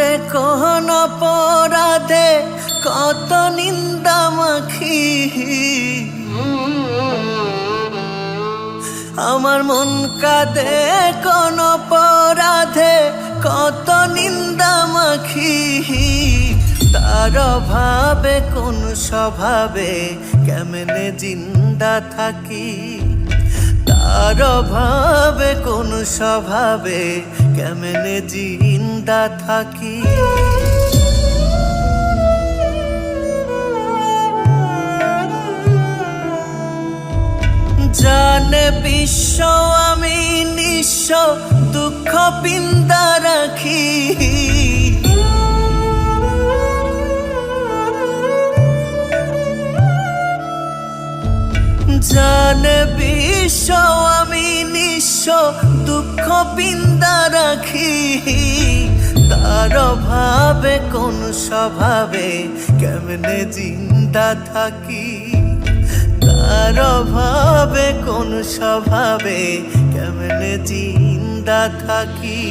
দে কোন অপরাধে কত নিন্দা মাখি, আমার মন কাঁদে কোন অপরাধে কত নিন্দা মাখি। তার অভাবে কোন স্বভাবে কেমনে জিন্দা থাকি, তার অভাবে কোন স্বভাবে কেমনে জিন্দা থাকি। জানে বিশ্ব আমি নিঃস্ব দুঃখ পিন্দা রাখি, জানে বিশ্ব আমি নিঃস্ব দুঃখ পিন্দা রাখি। তার অভাবে কোন স্বভাবে কেমনে জিন্দা থাকি, তার অভাবে কোন স্বভাবে কেমনে জিন্দা থাকি।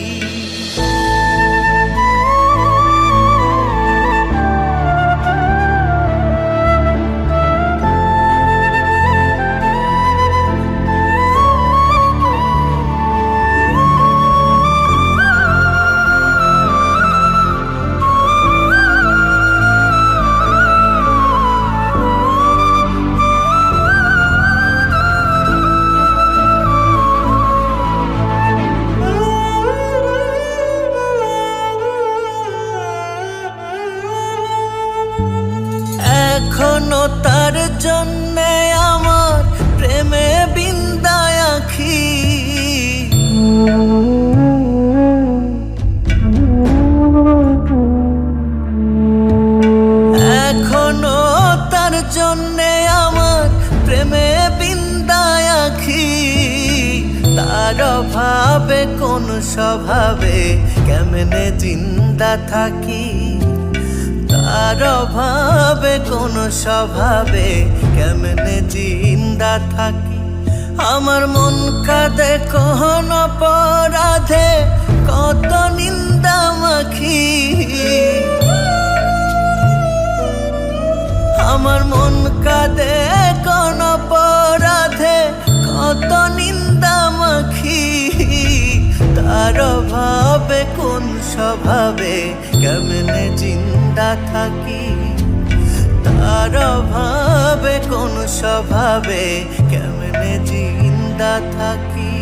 এখনো তার জন্যে আমার প্রেমে বিন্দায় আঁখি, এখনো তার জন্যে আমার প্রেমে বিন্দায় আঁখি। তার অভাবে কোন স্বভাবে কেমনে জিন্দা থাকি, তার অভাবে কোন স্বভাবে কেমনে জিন্দা থাকি। আমার মন কাঁদে কোন অপরাধে কত নিন্দা মাখি, আমার মন কাঁদে কোন অপরাধে কত নিন্দা মাখি। তার অভাবে কোন স্বভাবে কেমনে জিন্দা থাকি, তার অভাবে কোন স্বভাবে কেমনে জিন্দা থাকি।